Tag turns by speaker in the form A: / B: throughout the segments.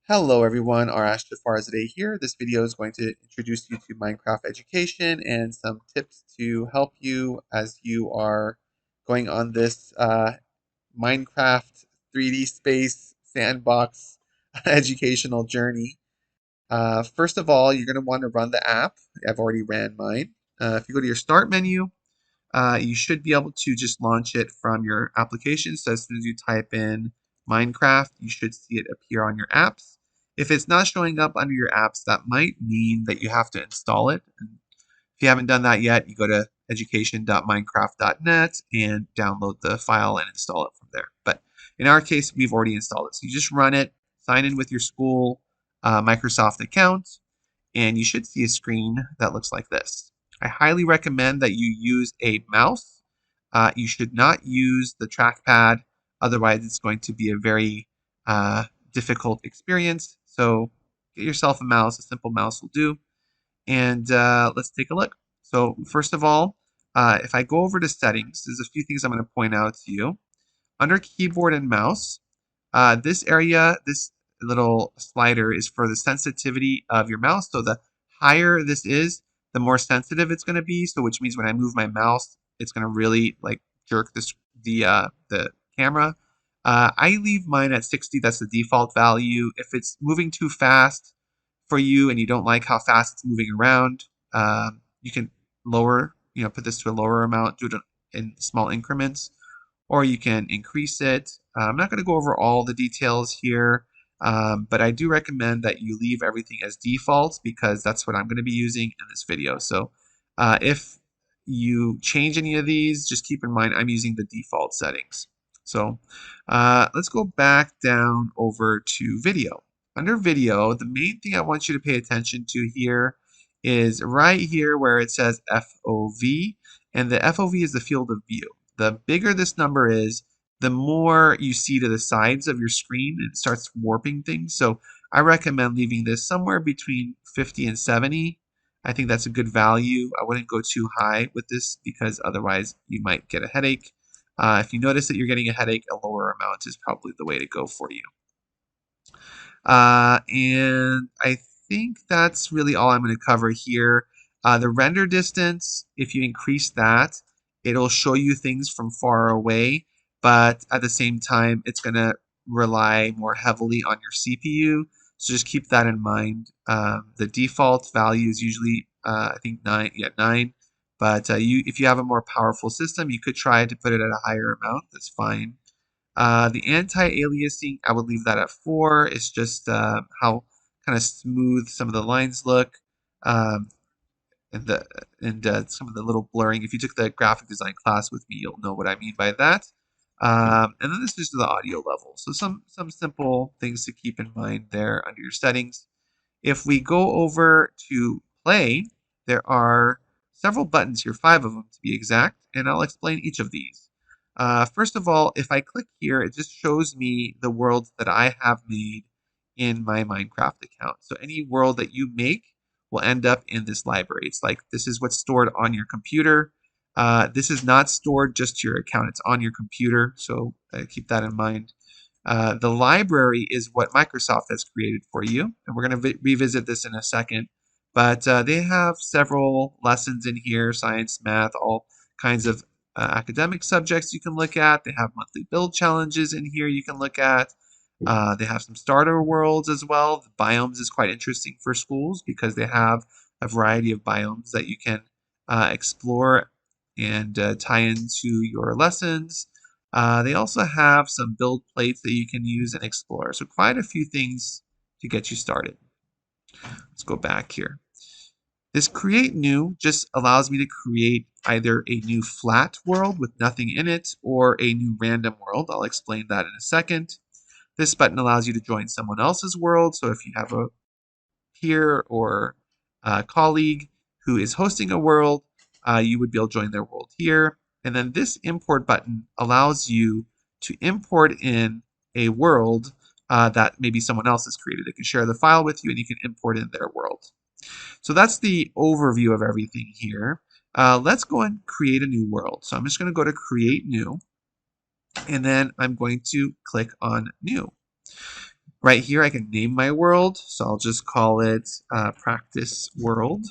A: Hello everyone, Arash Jafarzadeh here. This video is going to introduce you to Minecraft education and some tips to help you as you are going on this Minecraft 3D space sandbox educational journey. First of all, you're going to want to run the app. I've already ran mine. If you go to your start menu, you should be able to just launch it from your application. So as soon as you type in Minecraft, you should see it appear on your apps. If it's not showing up under your apps, that might mean that you have to install it. And if you haven't done that yet, you go to education.minecraft.net and download the file and install it from there. But in our case, we've already installed it. So you just run it, sign in with your school Microsoft account, and you should see a screen that looks like this. I highly recommend that you use a mouse. You should not use the trackpad, otherwise it's going to be a very difficult experience. So get yourself a mouse, a simple mouse will do. And let's take a look. So first of all, if I go over to settings, there's a few things I'm going to point out to you. Under keyboard and mouse, this area, this little slider is for the sensitivity of your mouse. So the higher this is, the more sensitive it's going to be. So which means when I move my mouse, it's going to really like jerk the camera. I leave mine at 60. That's the default value. If it's moving too fast for you and you don't like how fast it's moving around, you can lower, put this to a lower amount, do it in small increments, or you can increase it. I'm not going to go over all the details here, but I do recommend that you leave everything as default because that's what I'm going to be using in this video. So if you change any of these, just keep in mind I'm using the default settings. So let's go back down over to video. Under video, the main thing I want you to pay attention to here is right here where it says FOV, and the FOV is the field of view. The bigger this number is, the more you see to the sides of your screen, and it starts warping things. So I recommend leaving this somewhere between 50 and 70. I think that's a good value. I wouldn't go too high with this because otherwise you might get a headache. If you notice that you're getting a headache, a lower amount is probably the way to go for you. And I think that's really all I'm going to cover here. The render distance, if you increase that, it'll show you things from far away, but at the same time, it's going to rely more heavily on your CPU. So just keep that in mind. The default value is usually, I think 9. But if you have a more powerful system, you could try to put it at a higher amount. That's fine. The anti-aliasing, I would leave that at 4. It's just how kind of smooth some of the lines look, um, and some of the little blurring. If you took the graphic design class with me, you'll know what I mean by that. And then this is the audio level. So some simple things to keep in mind there under your settings. If we go over to play, there are several buttons here, 5 of them to be exact, and I'll explain each of these. First of all, if I click here, it just shows me the worlds that I have made in my Minecraft account. So any world that you make will end up in this library. It's like this is what's stored on your computer. This is not stored just to your account. It's on your computer, so keep that in mind. The library is what Microsoft has created for you, and we're going to revisit this in a second. But they have several lessons in here, science, math, all kinds of academic subjects you can look at. They have monthly build challenges in here you can look at. They have some starter worlds as well. The biomes is quite interesting for schools because they have a variety of biomes that you can explore and tie into your lessons. They also have some build plates that you can use and explore. So quite a few things to get you started. Let's go back here. This create new just allows me to create either a new flat world with nothing in it or a new random world. I'll explain that in a second. This button allows you to join someone else's world. So if you have a peer or a colleague who is hosting a world, you would be able to join their world here. And then this import button allows you to import in a world that maybe someone else has created. It can share the file with you and you can import in their world. So that's the overview of everything here. Let's go and create a new world. So I'm just going to go to create new, and then I'm going to click on new. Right here, I can name my world. So I'll just call it practice world.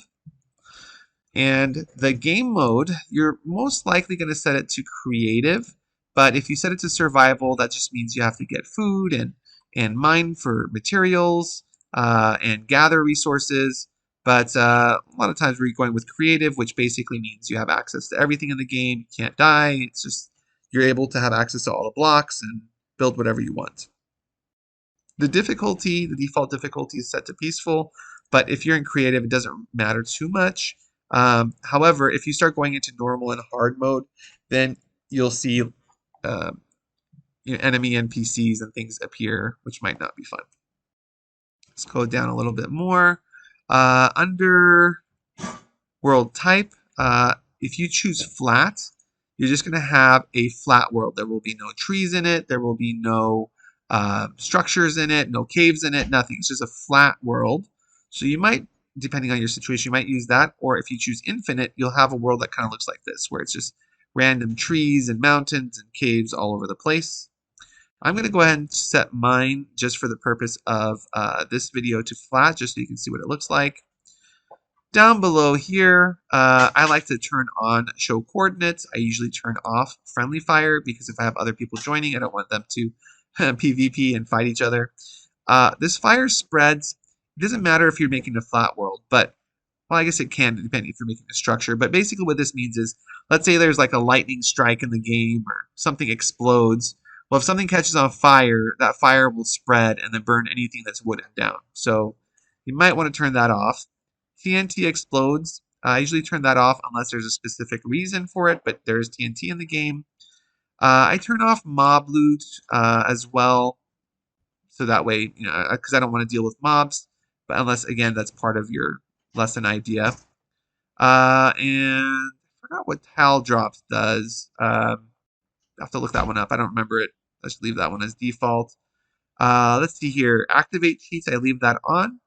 A: And the game mode, you're most likely going to set it to creative. But if you set it to survival, that just means you have to get food and mine for materials and gather resources. But a lot of times we're going with creative, which basically means you have access to everything in the game. You can't die. It's just you're able to have access to all the blocks and build whatever you want. The difficulty, the default difficulty is set to peaceful, but if you're in creative, it doesn't matter too much. However, if you start going into normal and hard mode, then you'll see enemy NPCs and things appear, which might not be fun. Let's go down a little bit more. Under world type, if you choose flat, you're just going to have a flat world. There will be no trees in it. There will be no structures in it, no caves in it, nothing. It's just a flat world. So you might, depending on your situation, you might use that. Or if you choose infinite, you'll have a world that kind of looks like this, where it's just random trees and mountains and caves all over the place. I'm going to go ahead and set mine just for the purpose of this video to flat, just so you can see what it looks like. Down below here, I like to turn on show coordinates. I usually turn off friendly fire because if I have other people joining, I don't want them to PvP and fight each other. This fire spreads. It doesn't matter if you're making a flat world, but well, I guess it can depend if you're making a structure. But basically what this means is, let's say there's like a lightning strike in the game or something explodes. Well, if something catches on fire, that fire will spread and then burn anything that's wooden down. So you might want to turn that off. TNT explodes. I usually turn that off unless there's a specific reason for it, but there's TNT in the game. I turn off mob loot as well, so that way, because I don't want to deal with mobs, but unless, again, that's part of your lesson idea. And I forgot what Tal Drops does. I have to look that one up. I don't remember it. Let's leave that one as default. Let's see here. Activate cheats, I leave that on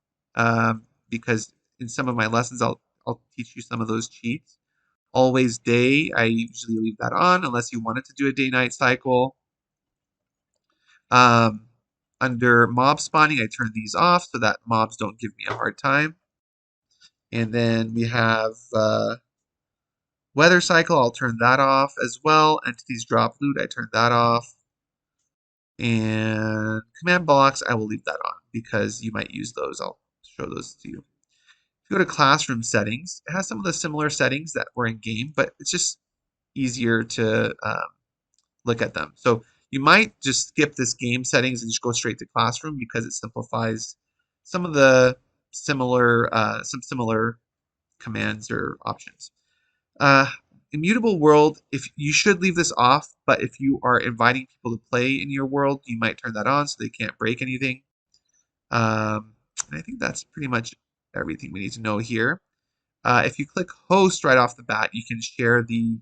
A: because in some of my lessons, I'll teach you some of those cheats. Always day, I usually leave that on unless you wanted to do a day-night cycle. Under mob spawning, I turn these off so that mobs don't give me a hard time. And then we have weather cycle, I'll turn that off as well. Entities drop loot, I turn that off. And command blocks, I will leave that on because you might use those. I'll show those to you. If you go to classroom settings, it has some of the similar settings that were in game, but it's just easier to look at them. So you might just skip this game settings and just go straight to classroom because it simplifies some of the similar commands or options. Immutable world, if you should leave this off, but if you are inviting people to play in your world, you might turn that on so they can't break anything. I think that's pretty much everything we need to know here. If you click host right off the bat, you can share the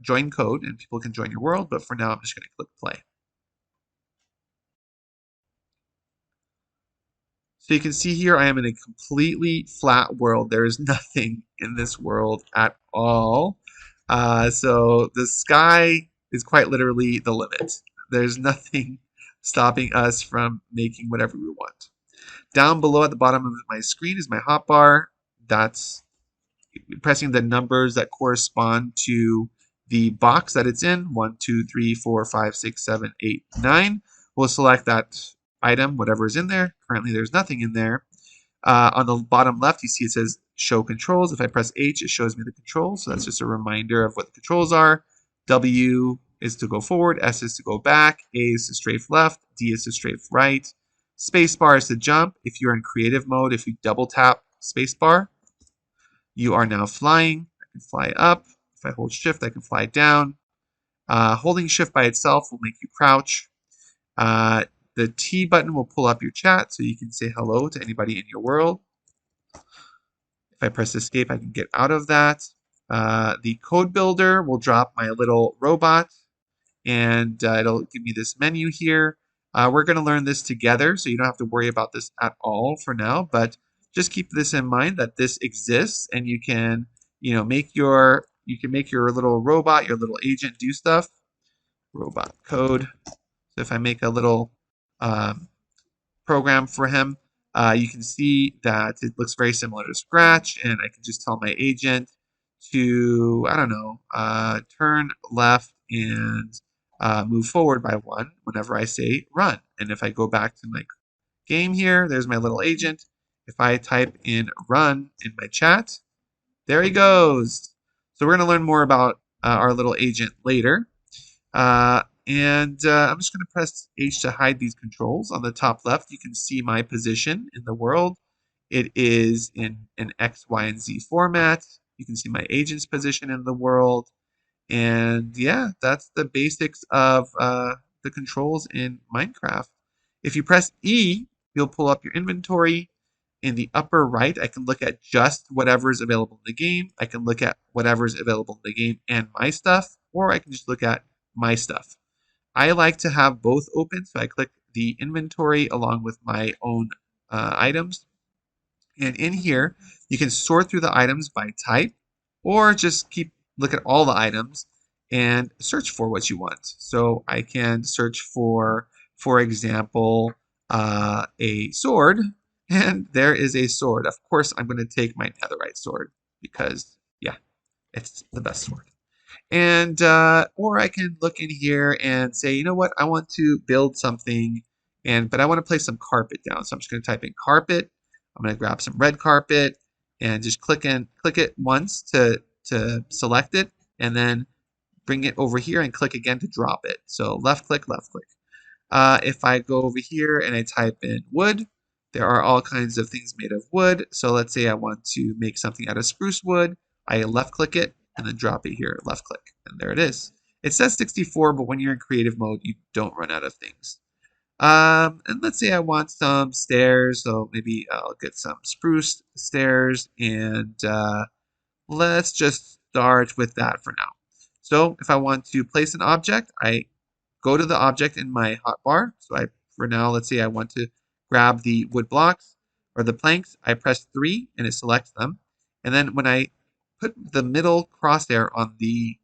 A: join code and people can join your world, but for now I'm just going to click play. So you can see here I am in a completely flat world. There is nothing in this world at all. So the sky is quite literally the limit. There's nothing stopping us from making whatever we want. Down below at the bottom of my screen is my hotbar. That's pressing the numbers that correspond to the box that it's in. 1, 2, 3, 4, 5, 6, 7, 8, 9. We'll select that item, whatever is in there. Currently, there's nothing in there. On the bottom left, you see it says show controls. If I press H, it shows me the controls. So that's just a reminder of what the controls are. W is to go forward, S is to go back, A is to strafe left, D is to strafe right. Spacebar is to jump. If you're in creative mode, if you double tap spacebar, you are now flying. I can fly up. If I hold shift, I can fly down. Holding shift by itself will make you crouch. The T button will pull up your chat so you can say hello to anybody in your world. If I press escape, I can get out of that. The code builder will drop my little robot and it'll give me this menu here. We're going to learn this together, so you don't have to worry about this at all for now, but just keep this in mind that this exists and you can, make your little robot, your little agent do stuff. Robot code. So if I make a little um, program for him, you can see that it looks very similar to Scratch, and I can just tell my agent to, I don't know, turn left and move forward by 1 whenever I say run. And if I go back to my game here, there's my little agent. If I type in run in my chat, there he goes. So we're going to learn more about our little agent later. I'm just going to press H to hide these controls. On the top left, you can see my position in the world. It is in an X, Y, and Z format. You can see my agent's position in the world. And yeah, that's the basics of the controls in Minecraft. If you press E, you'll pull up your inventory. In the upper right, I can look at just whatever is available in the game. I can look at whatever is available in the game and my stuff, or I can just look at my stuff. I like to have both open, so I click the inventory along with my own items. And in here, you can sort through the items by type, or just look at all the items and search for what you want. So I can search for example, a sword, and there is a sword. Of course, I'm going to take my netherite sword because, yeah, it's the best sword. And or I can look in here and say, you know what, I want to build something, but I want to place some carpet down. So I'm just going to type in carpet. I'm going to grab some red carpet and just click it once to select it, and then bring it over here and click again to drop it. So left click, left click. If I go over here and I type in wood, there are all kinds of things made of wood. So let's say I want to make something out of spruce wood. I left click it and then drop it here, left click, and there it is. It says 64, but when you're in creative mode, you don't run out of things. And let's say I want some stairs, so maybe I'll get some spruce stairs, and let's just start with that for now. So if I want to place an object, I go to the object in my hotbar. So for now, let's say I want to grab the wood blocks or the planks. I press 3 and it selects them. And then when I put the middle crosshair on the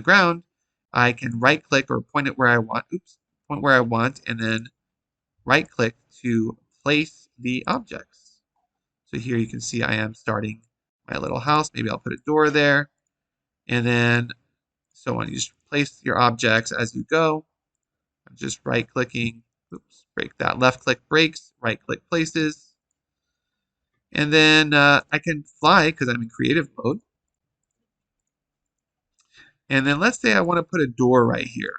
A: ground, I can right click or point it where I want. Point where I want, and then right click to place the objects. So here you can see I am starting my little house. Maybe I'll put a door there, and then so on. You just place your objects as you go. I'm just right clicking. Oops, break that. Left click breaks, right click places. And then I can fly because I'm in creative mode. And then let's say I want to put a door right here.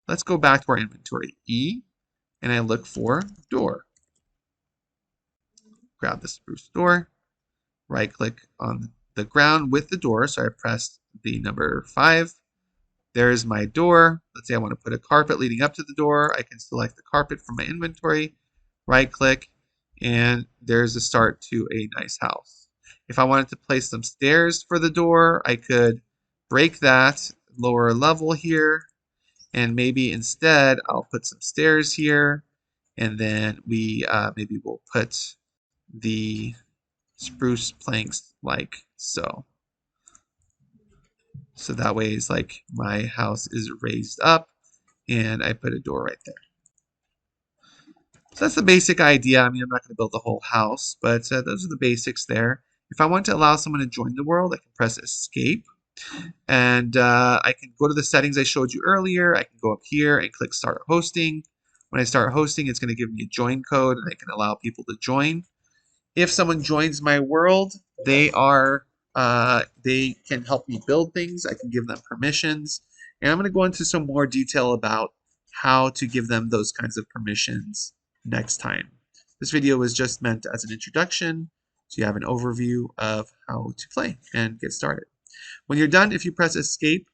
A: Let's go back to our inventory. E, and I look for door. Grab the spruce door. Right click on the ground with the door. So I press the number 5. There's my door. Let's say I want to put a carpet leading up to the door. I can select the carpet from my inventory, right click, and there's a start to a nice house. If I wanted to place some stairs for the door, I could break that lower level here, and maybe instead I'll put some stairs here, and then maybe we'll put the spruce planks like so. So that way it's like my house is raised up and I put a door right there. So that's the basic idea. I mean, I'm not going to build the whole house, but those are the basics there. If I want to allow someone to join the world, I can press escape. And I can go to the settings I showed you earlier. I can go up here and click start hosting. When I start hosting, it's going to give me a join code and I can allow people to join. If someone joins my world, they can help me build things. I can give them permissions, and I'm going to go into some more detail about how to give them those kinds of permissions next time. This video was just meant as an introduction, so you have an overview of how to play and get started. When you're done, if you press escape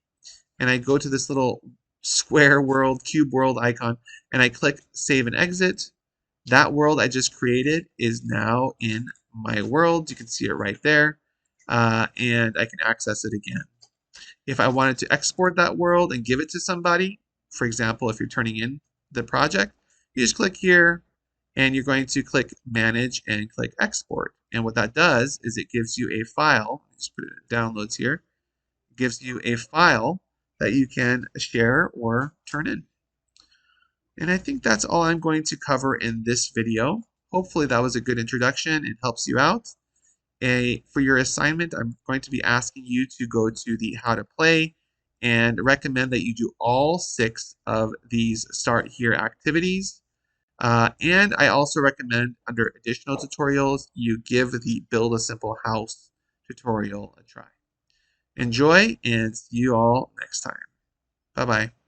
A: and I go to this little square world, cube world icon, and I click save and exit, that world I just created is now in my world. You can see it right there, and I can access it again. If I wanted to export that world and give it to somebody, for example, if you're turning in the project, you just click here, and you're going to click manage and click export. And what that does is it gives you a file. Just put it in downloads here. It gives you a file that you can share or turn in. And I think that's all I'm going to cover in this video. Hopefully that was a good introduction and helps you out. For your assignment, I'm going to be asking you to go to the How to Play and recommend that you do all 6 of these Start Here activities. And I also recommend under additional tutorials, you give the Build a Simple House tutorial a try. Enjoy and see you all next time. Bye-bye.